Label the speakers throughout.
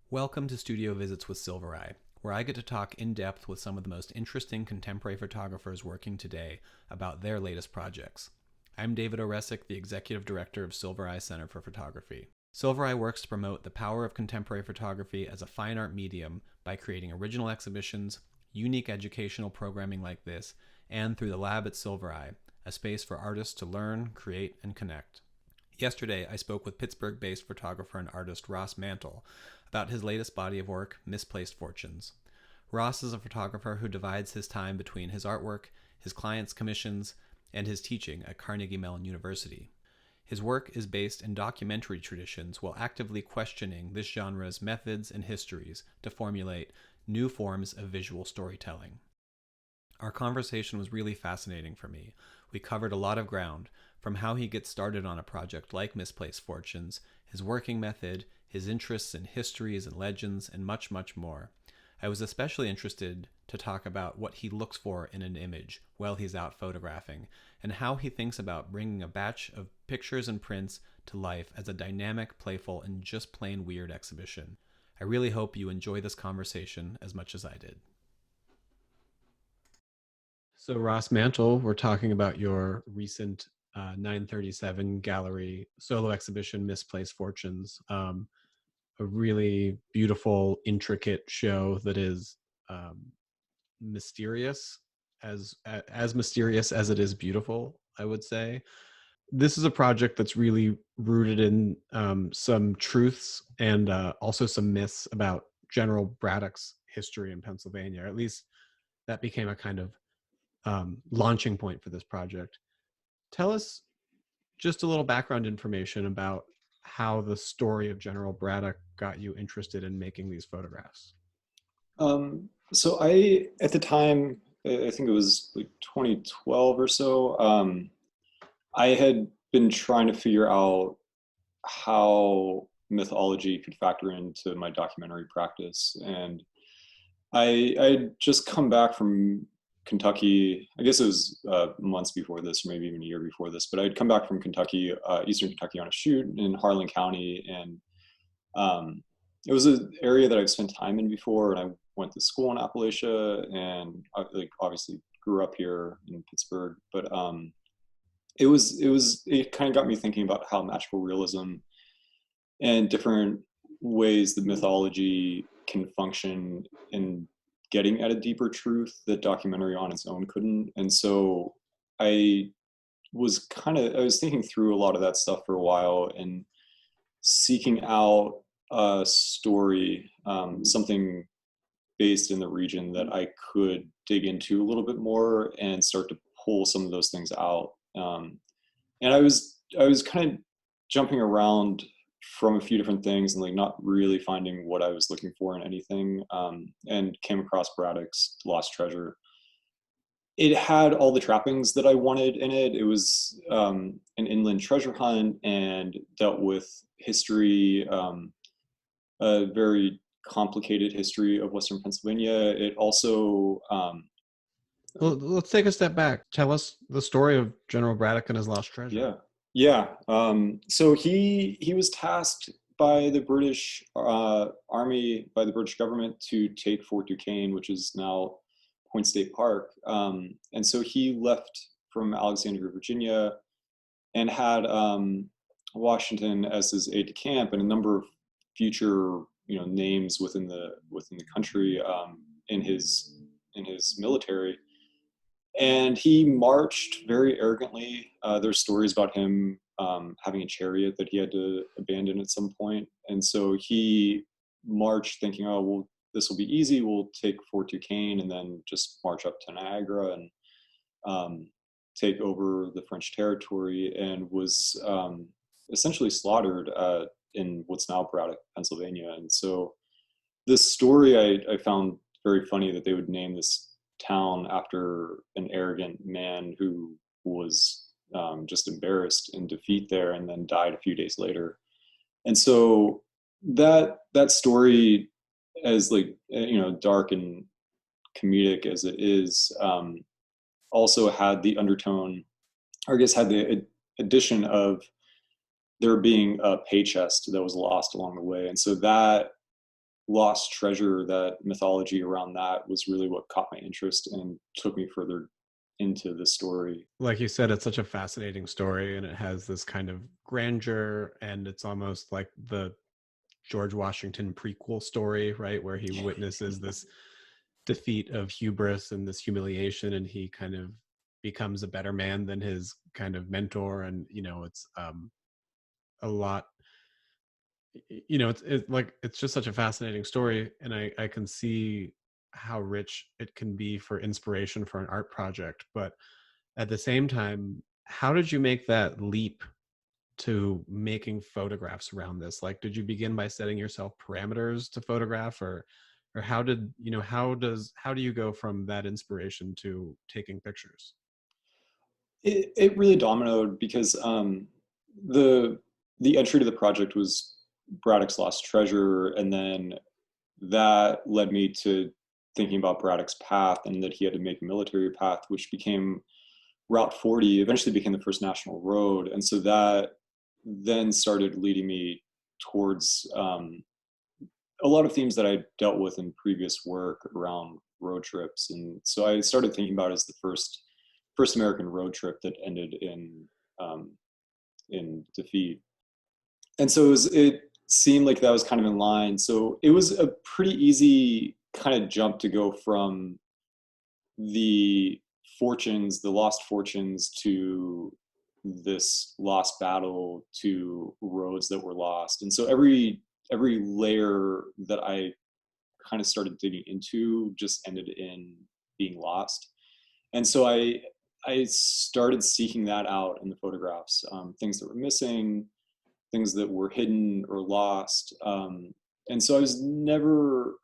Speaker 1: Welcome to Studio Visits with Silver Eye, where I get to talk in depth with some of the most interesting contemporary photographers working today about their latest projects. I'm David Oresick, the Executive Director of Silver Eye Center for Photography. Silver Eye works to promote the power of contemporary photography as a fine art medium by creating original exhibitions, unique educational programming like this, and through the lab at Silver Eye, a space for artists to learn, create, and connect. Yesterday, I spoke with Pittsburgh-based photographer and artist Ross Mantle about his latest body of work, Misplaced Fortunes. Ross is a photographer who divides his time between his artwork, his clients' commissions, and his teaching at Carnegie Mellon University. His work is based in documentary traditions while actively questioning this genre's methods and histories to formulate new forms of visual storytelling. Our conversation was really fascinating for me. We covered a lot of ground, from how he gets started on a project like Misplaced Fortunes, his working method, his interests in histories and legends, and much, much more. I was especially interested to talk about what he looks for in an image while he's out photographing, and how he thinks about bringing a batch of pictures and prints to life as a dynamic, playful, and just plain weird exhibition. I really hope you enjoy this conversation as much as I did. So Ross Mantle, we're talking about your recent 937 gallery solo exhibition, Misplaced Fortunes, a really beautiful, intricate show that is mysterious, as mysterious as it is beautiful, I would say. This is a project that's really rooted in some truths and also some myths about General Braddock's history in Pennsylvania. Or at least that became a kind of launching point for this project. Tell us just a little background information about how the story of General Braddock got you interested in making these photographs.
Speaker 2: So at the time, I think it was like 2012 or so, I had been trying to figure out how mythology could factor into my documentary practice. And I'd just come back from Kentucky. I guess it was months before this, or maybe even a year before this, but I'd come back from Kentucky, Eastern Kentucky on a shoot in Harlan County. And it was an area that I've spent time in before, and I went to school in Appalachia, and I, like, obviously grew up here in Pittsburgh. But it kind of got me thinking about how magical realism and different ways that mythology can function in getting at a deeper truth that documentary on its own couldn't. And so I I was thinking through a lot of that stuff for a while and seeking out a story, something based in the region that I could dig into a little bit more and start to pull some of those things out. And I was kind of jumping around from a few different things and like not really finding what I was looking for in anything, and came across Braddocks' Lost Treasure. It had all the trappings that I wanted in it. It was an inland treasure hunt and dealt with history, a very complicated history of Western Pennsylvania. It also,
Speaker 1: Well, let's take a step back. Tell us the story of General Braddock and his lost treasure.
Speaker 2: yeah, yeah. So he was tasked by the British Army, by the British government, to take Fort Duquesne, which is now Point State Park. And so he left from Alexandria, Virginia, and had Washington as his aide de camp, and a number of future, names within the country, in his military. And he marched very arrogantly. There's stories about him having a chariot that he had to abandon at some point, and so he marched thinking, "Oh, well, this will be easy. We'll take Fort Duquesne and then just march up to Niagara and take over the French territory," and was essentially slaughtered in what's now Braddock, Pennsylvania. And so this story I found very funny, that they would name this town after an arrogant man who was just embarrassed in defeat there and then died a few days later. And so that story, as like, dark and comedic as it is, also had the undertone, or I guess had the addition of there being a pay chest that was lost along the way. And so that lost treasure, that mythology around that was really what caught my interest and took me further into the story.
Speaker 1: Like you said, it's such a fascinating story, and it has this kind of grandeur, and it's almost like the George Washington prequel story, right? Where he witnesses this defeat of hubris and this humiliation, and he kind of becomes a better man than his kind of mentor. And, it's a lot, it's just such a fascinating story. And I can see how rich it can be for inspiration for an art project. But at the same time, how did you make that leap to making photographs around this? Like, did you begin by setting yourself parameters to photograph, or how do you go from that inspiration to taking pictures?
Speaker 2: It really dominoed because the the entry to the project was Braddock's Lost Treasure, and then that led me to thinking about Braddock's path and that he had to make a military path, which became Route 40, eventually became the first national road. And so that then started leading me towards a lot of themes that I dealt with in previous work around road trips. And so I started thinking about it as the first American road trip that ended um, in defeat. And so it seemed like that was kind of in line. So it was a pretty easy kind of jump to go from the the lost fortunes, to this lost battle, to roads that were lost. And so every layer that I kind of started digging into just ended in being lost. And so I started seeking that out in the photographs, things that were missing, things that were hidden or lost. And so I was never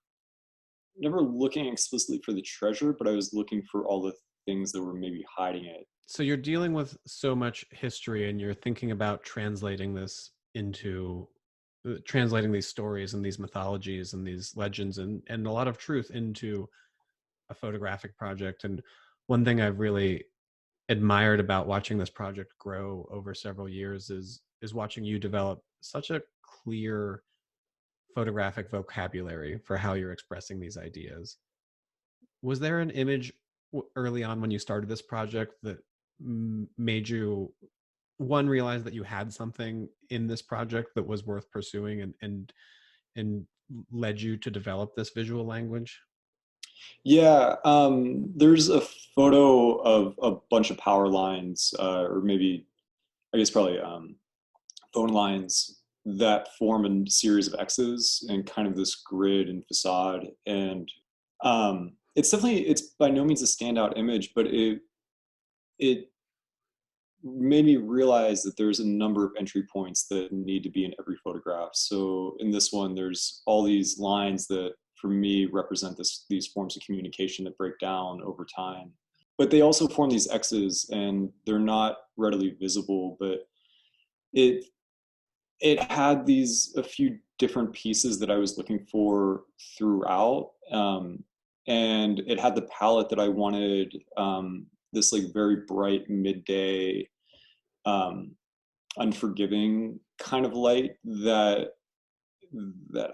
Speaker 2: looking explicitly for the treasure, but I was looking for all the things that were maybe hiding it.
Speaker 1: So you're dealing with so much history, and you're thinking about translating these stories and these mythologies and these legends, and a lot of truth into a photographic project. And one thing I've really admired about watching this project grow over several years is watching you develop such a clear photographic vocabulary for how you're expressing these ideas. Was there an image early on when you started this project that made you, one, realize that you had something in this project that was worth pursuing, and led you to develop this visual language?
Speaker 2: Yeah, there's a photo of a bunch of power lines, or maybe, I guess probably phone lines that form a series of X's and kind of this grid and facade. And it's by no means a standout image, but it made me realize that there's a number of entry points that need to be in every photograph. So in this one, there's all these lines that for me represent these forms of communication that break down over time. But they also form these X's, and they're not readily visible, but it it had a few different pieces that I was looking for throughout. And it had the palette that I wanted, this like very bright midday, um, unforgiving kind of light that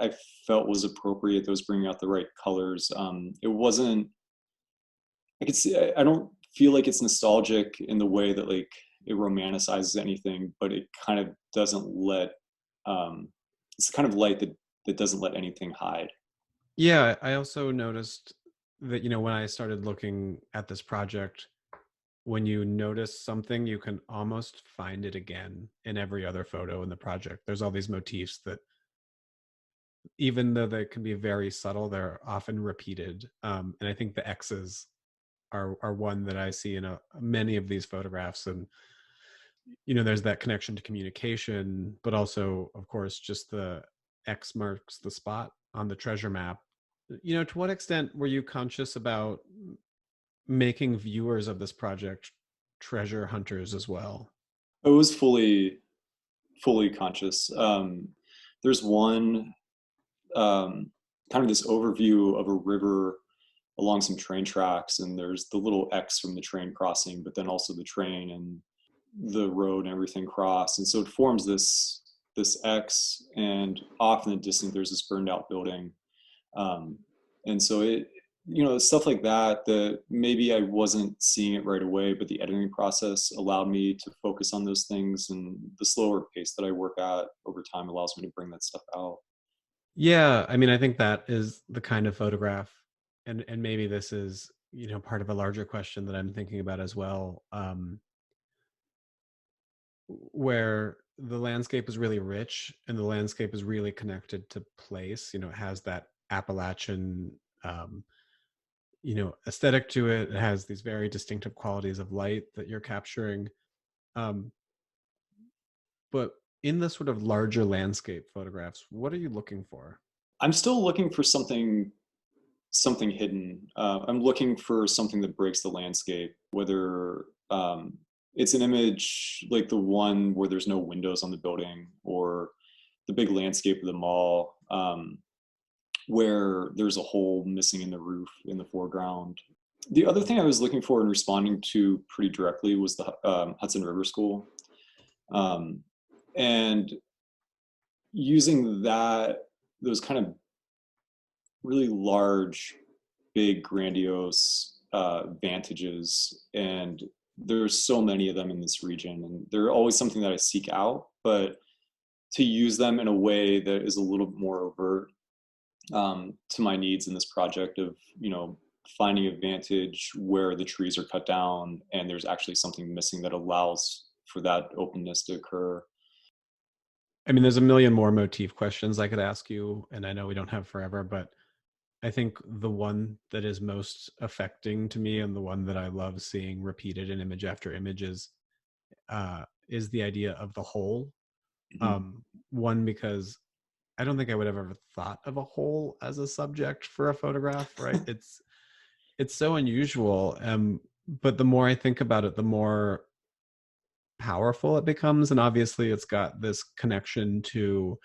Speaker 2: I felt was appropriate, that was bringing out the right colors. It wasn't. I could see. I don't feel like it's nostalgic in the way that like it romanticizes anything, but it kind of doesn't let. Um, it's the kind of light that doesn't let anything hide.
Speaker 1: Yeah, I also noticed that, when I started looking at this project, when you notice something, you can almost find it again in every other photo in the project. There's all these motifs that, even though they can be very subtle, they're often repeated. And I think the X's are one that I see in many of these photographs. And, there's that connection to communication, but also, of course, just the X marks the spot on the treasure map. To what extent were you conscious about making viewers of this project treasure hunters as well?
Speaker 2: I was fully conscious. There's one, kind of this overview of a river along some train tracks, and there's the little X from the train crossing, but then also the train and the road and everything cross. And so it forms this X, and off in the distance there's this burned out building. Um, and so it, stuff like that, that maybe I wasn't seeing it right away, but the editing process allowed me to focus on those things, and the slower pace that I work at over time allows me to bring that stuff out.
Speaker 1: Yeah, I mean, I think that is the kind of photograph, and maybe this is, part of a larger question that I'm thinking about as well, where the landscape is really rich and the landscape is really connected to place. It has that Appalachian, um, aesthetic to it. It has these very distinctive qualities of light that you're capturing. Um, but in the sort of larger landscape photographs, what are you looking for?
Speaker 2: I'm still looking for something hidden. I'm looking for something that breaks the landscape, whether it's an image like the one where there's no windows on the building, or the big landscape of the mall, where there's a hole missing in the roof in the foreground. The other thing I was looking for and responding to pretty directly was the Hudson River School. Um, and using those kind of really large, big, grandiose vantages, and there's so many of them in this region, and they're always something that I seek out. But to use them in a way that is a little more overt to my needs in this project of finding a vantage where the trees are cut down and there's actually something missing that allows for that openness to occur.
Speaker 1: I mean, there's a million more motif questions I could ask you, and I know we don't have forever, but I think the one that is most affecting to me and the one that I love seeing repeated in image after image is the idea of the whole.
Speaker 2: Mhm.
Speaker 1: One, because I don't think I would have ever thought of a whole as a subject for a photograph, right? It's so unusual. But the more I think about it, the more powerful it becomes. And obviously it's got this connection to,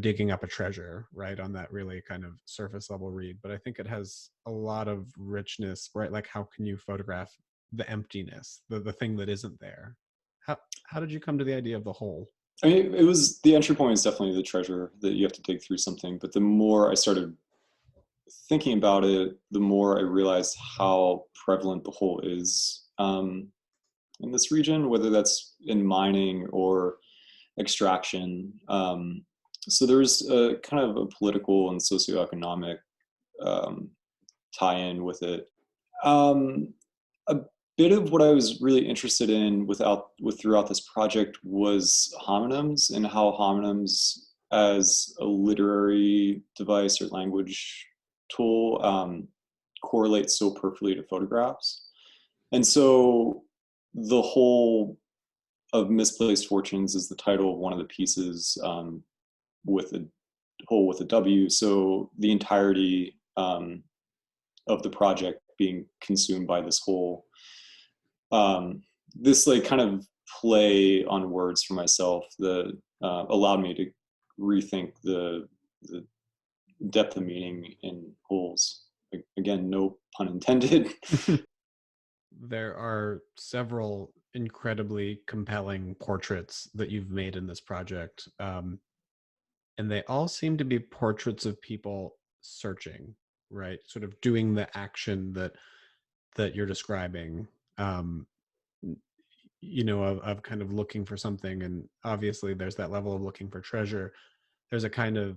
Speaker 1: digging up a treasure, right, on that really kind of surface level read. But I think it has a lot of richness, right? Like, how can you photograph the emptiness, the thing that isn't there? How did you come to the idea of the whole?
Speaker 2: I mean, it was the entry point is definitely the treasure that you have to dig through something. But the more I started thinking about it, the more I realized how prevalent the whole is in this region, whether that's in mining or extraction. So there's a kind of a political and socioeconomic um, tie-in with it. Um, a bit of what I was really interested in throughout this project was homonyms, and how homonyms as a literary device or language tool correlate so perfectly to photographs. And so the whole of Misplaced Fortunes is the title of one of the pieces, with a whole with a W. So the entirety of the project being consumed by this whole, um, this like kind of play on words for myself that allowed me to rethink the depth of meaning in wholes. Again, no pun intended.
Speaker 1: There are several incredibly compelling portraits that you've made in this project, and they all seem to be portraits of people searching, right? Sort of doing the action that you're describing, um, of kind of looking for something. And obviously, there's that level of looking for treasure. There's a kind of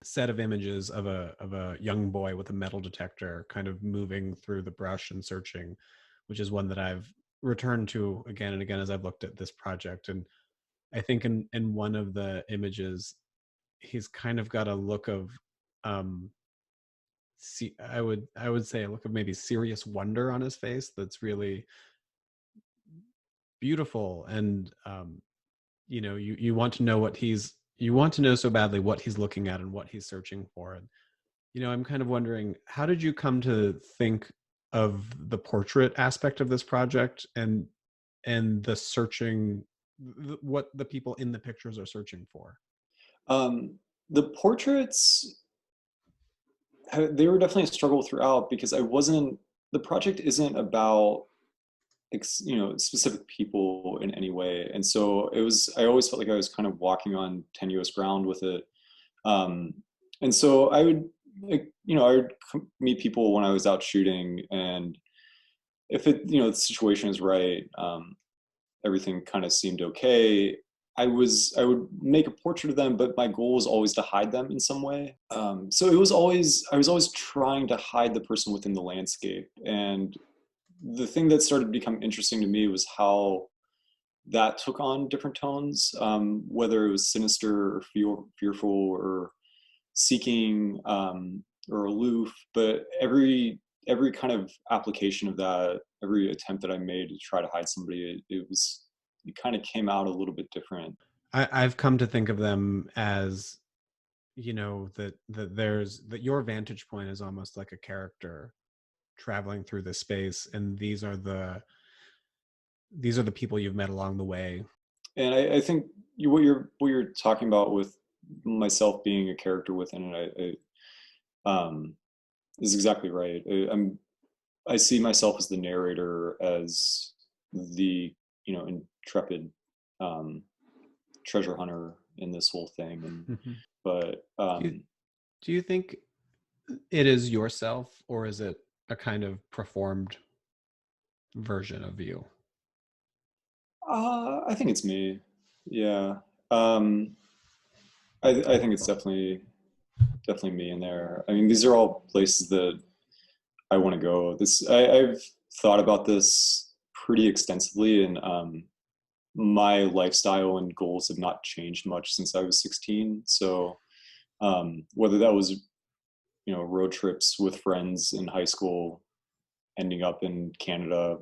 Speaker 1: set of images of a young boy with a metal detector kind of moving through the brush and searching, which is one that I've returned to again and again as I've looked at this project. And I think in one of the images he's kind of got a look of, see, I would say a look of maybe serious wonder on his face that's really beautiful. And you want to know you want to know so badly what he's looking at and what he's searching for. And I'm kind of wondering, how did you come to think of the portrait aspect of this project, and the searching, what the people in the pictures are searching for?
Speaker 2: um, the portraits, they were definitely a struggle throughout, because I wasn't the project isn't about specific people in any way, and so I always felt like I was kind of walking on tenuous ground with it. um, And so I would, like, I would meet people when I was out shooting, and if the situation is right, everything kind of seemed okay. I would make a portrait of them, but my goal was always to hide them in some way. So I was always trying to hide the person within the landscape. And the thing that started to become interesting to me was how that took on different tones, whether it was sinister or fearful or seeking, or aloof. But every kind of application of that, every attempt that I made to try to hide somebody, it kind of came out a little bit different.
Speaker 1: I've come to think of them as, that there's that your vantage point is almost like a character traveling through the space, and these are the people you've met along the way.
Speaker 2: And I think what you're talking about with myself being a character within it, is exactly right. I see myself as the narrator, as the intrepid, um, treasure hunter in this whole thing. And
Speaker 1: Mhm.
Speaker 2: but
Speaker 1: do you do you think it is yourself, or is it a kind of performed version of you?
Speaker 2: I think it's me. Yeah. Um, I think it's definitely me in there. I mean, these are all places that I want to go. I've thought about this pretty extensively, and my lifestyle and goals have not changed much since I was 16. So whether that was road trips with friends in high school, ending up in Canada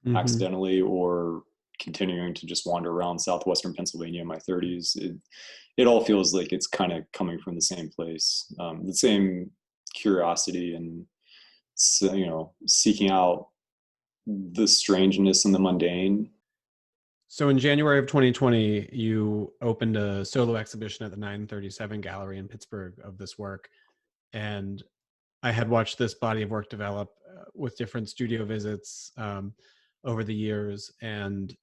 Speaker 1: Mm-hmm.
Speaker 2: accidentally, or continuing to just wander around southwestern Pennsylvania in my 30s, it all feels like it's kind of coming from the same place, the same curiosity, and seeking out the strangeness and the mundane.
Speaker 1: So in January of 2020, you opened a solo exhibition at the 937 Gallery in Pittsburgh of this work. And I had watched this body of work develop with different studio visits over the years. And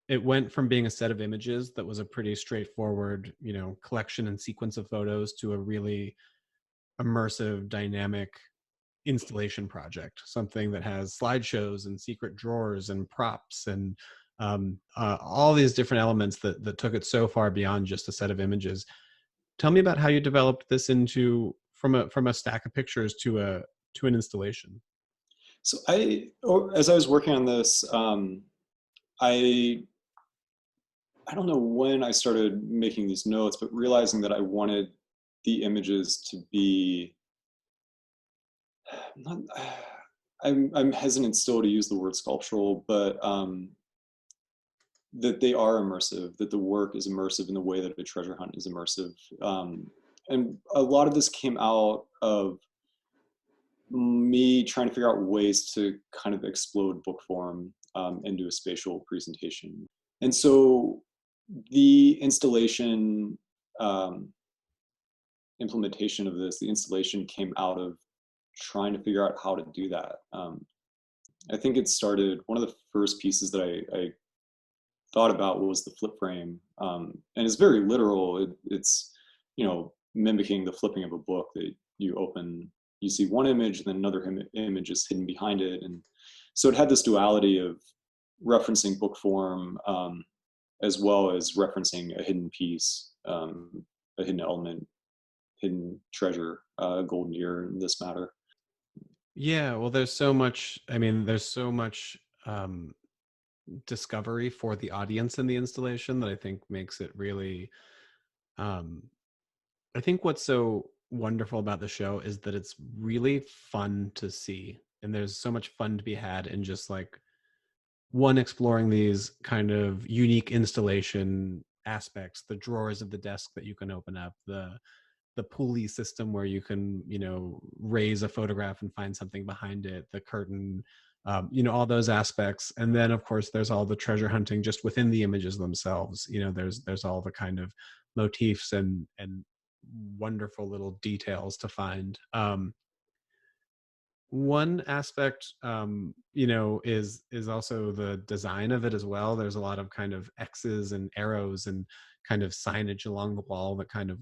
Speaker 1: it went from being a set of images that was a pretty straightforward, collection and sequence of photos, to a really immersive, dynamic installation project, something that has slideshows and secret drawers and props and all these different elements that took it so far beyond just a set of images. Tell me about how you developed this into from a stack of pictures to an installation.
Speaker 2: So as I was working on this, I I don't know when I started making these notes, but realizing that I wanted the images to be not. I'm hesitant still to use the word sculptural, but that they are immersive, that the work is immersive in the way that a treasure hunt is immersive. And a lot of this came out of me trying to figure out ways to kind of explode book form, into a spatial presentation. And so the installation, um, implementation of this, the installation came out of trying to figure out how to do that. I think it started, one of the first pieces that I thought about was the flip frame. And it's very literal. It's, mimicking the flipping of a book, that you open, you see one image, then another image is hidden behind it. And so it had this duality of referencing book form, as well as referencing a hidden piece, a hidden element, hidden treasure, golden ear in this matter.
Speaker 1: Yeah, well, there's so much um, discovery for the audience in the installation that I think makes it really. Um, I think what's so wonderful about the show is that it's really fun to see, and there's so much fun to be had in just like one, exploring these kind of unique installation aspects, the drawers of the desk that you can open up, the pulley system where you can raise a photograph and find something behind it, the curtain, all those aspects. And then of course there's all the treasure hunting just within the images themselves. There's all the kind of motifs and wonderful little details to find. One aspect, is also the design of it as well. There's a lot of kind of X's and arrows and kind of signage along the wall that kind of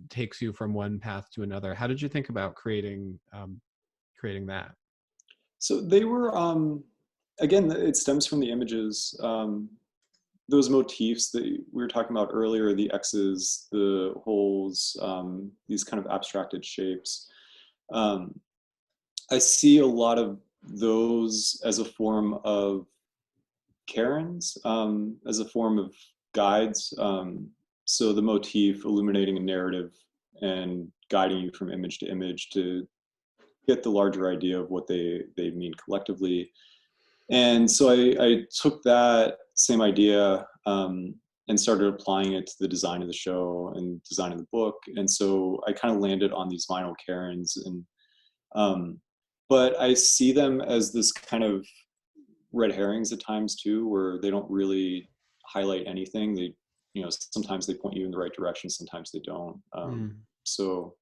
Speaker 1: takes you from one path to another. How did you think about creating that?
Speaker 2: So they were, again, it stems from the images. Those motifs that we were talking about earlier, the X's, the holes, these kind of abstracted shapes. Um, I see a lot of those as a form of cairns, as a form of guides. So the motif illuminating a narrative and guiding you from image to image to get the larger idea of what they mean collectively. And so I took that same idea and started applying it to the design of the show and design of the book. And so I kind of landed on these vinyl cairns, and but I see them as this kind of red herrings at times too, where they don't really highlight anything. They, sometimes they point you in the right direction, sometimes they don't. So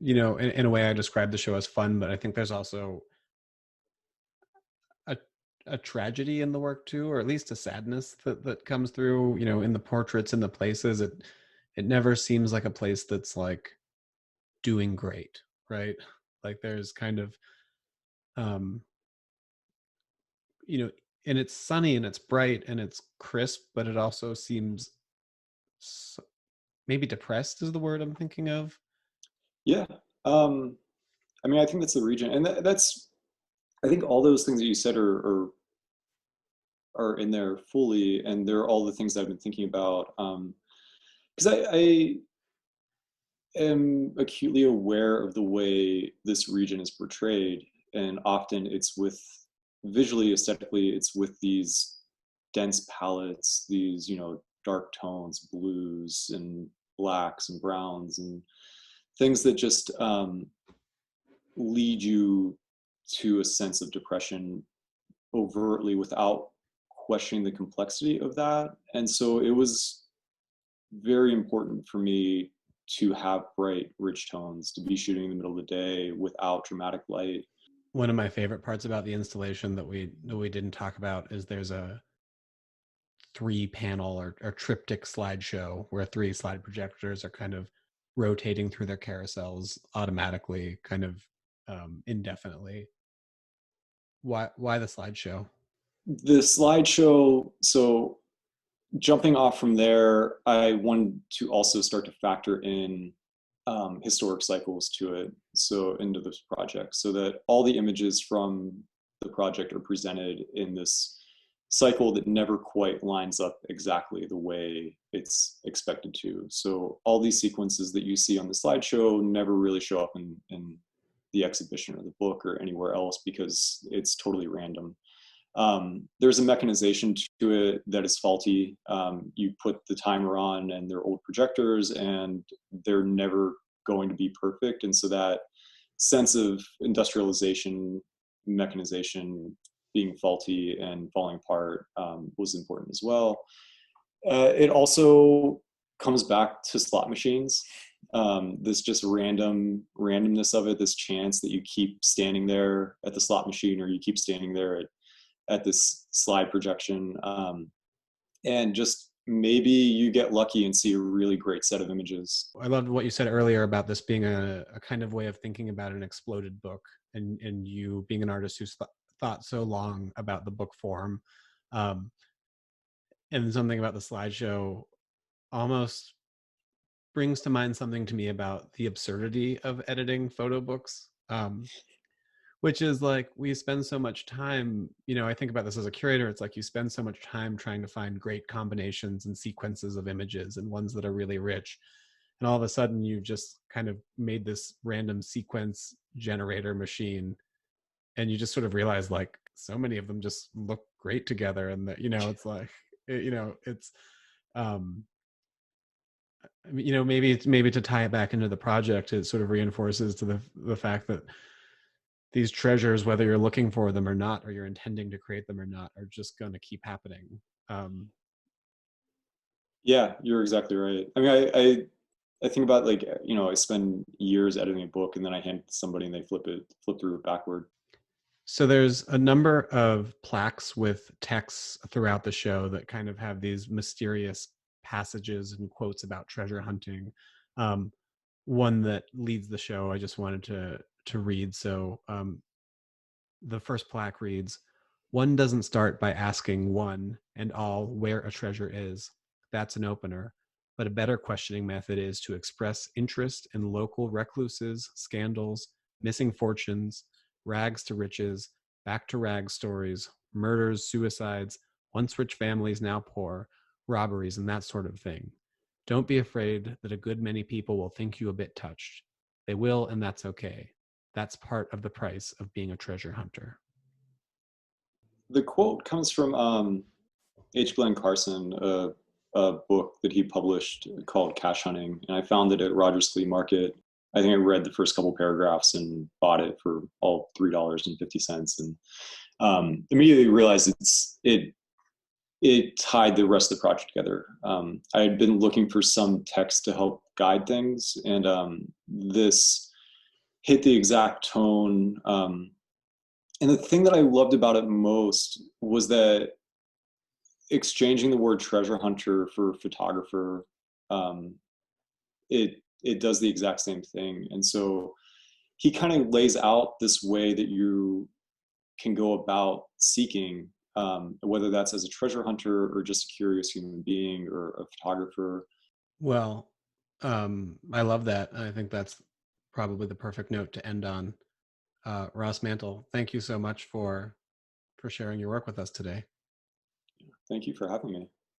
Speaker 1: In a way, I describe the show as fun, but I think there's also a tragedy in the work too, or at least a sadness that comes through, in the portraits and the places. It never seems like a place that's like doing great, right? Like there's kind of um and it's sunny and it's bright and it's crisp, but it also seems maybe depressed is the word I'm thinking of.
Speaker 2: yeah, I mean, I think that's the region, and that's, I think all those things that you said are in there fully, and they're all the things that I've been thinking about. Because I am acutely aware of the way this region is portrayed, and often it's with, visually, aesthetically, it's with these dense palettes, these, dark tones, blues and blacks and browns, and things that just lead you to a sense of depression overtly without questioning the complexity of that. And so it was very important for me to have bright, rich tones, to be shooting in the middle of the day without dramatic light.
Speaker 1: One of my favorite parts about the installation that we didn't talk about is there's a 3-panel or triptych slideshow where 3 slide projectors are kind of rotating through their carousels automatically, kind of indefinitely. Why the slideshow?
Speaker 2: The slideshow, so jumping off from there, I wanted to also start to factor in historic cycles to it, so into this project, so that all the images from the project are presented in this cycle that never quite lines up exactly the way it's expected to. So all these sequences that you see on the slideshow never really show up in the exhibition or the book or anywhere else, because it's totally random. There's a mechanization to it that is faulty. You put the timer on and they're old projectors and they're never going to be perfect. And so that sense of industrialization, mechanization being faulty and falling apart was important as well. It also comes back to slot machines. This just randomness of it, this chance that you keep standing there at the slot machine, or you keep standing there at this slide projection, and just maybe you get lucky and see a really great set of images.
Speaker 1: I loved what you said earlier about this being a kind of way of thinking about an exploded book, and you being an artist who's thought so long about the book form, and something about the slideshow almost brings to mind something to me about the absurdity of editing photo books. Which is like, we spend so much time, I think about this as a curator, it's like you spend so much time trying to find great combinations and sequences of images and ones that are really rich. And all of a sudden you just kind of made this random sequence generator machine, and you just sort of realize like so many of them just look great together. And that, it's like, it's, maybe to tie it back into the project, it sort of reinforces to the fact that these treasures, whether you're looking for them or not, or you're intending to create them or not, are just going to keep happening.
Speaker 2: Yeah, you're exactly right. I mean, I think about, like, I spend years editing a book and then I hand it to somebody and they flip through it backward.
Speaker 1: So there's a number of plaques with texts throughout the show that kind of have these mysterious passages and quotes about treasure hunting. Um, one that leads the show, I just wanted to read. So the first plaque reads, "One doesn't start by asking one and all where a treasure is. That's an opener. But a better questioning method is to express interest in local recluses, scandals, missing fortunes, rags to riches, back to rags stories, murders, suicides, once rich families, now poor, robberies, and that sort of thing. Don't be afraid that a good many people will think you a bit touched. They will, and that's okay. That's part of the price of being a treasure hunter."
Speaker 2: The quote comes from H. Glenn Carson, a book that he published called Cash Hunting, and I found it at Rogers Flea Market. I think I read the first couple paragraphs and bought it for all $3.50, and immediately realized it tied the rest of the project together. I had been looking for some text to help guide things, and this hit the exact tone. And the thing that I loved about it most was that exchanging the word treasure hunter for photographer, um, it does the exact same thing. And so he kind of lays out this way that you can go about seeking, whether that's as a treasure hunter or just a curious human being or a photographer.
Speaker 1: Well, I love that. I think that's probably the perfect note to end on. Ross Mantle, thank you so much for sharing your work with us today.
Speaker 2: Thank you for having me.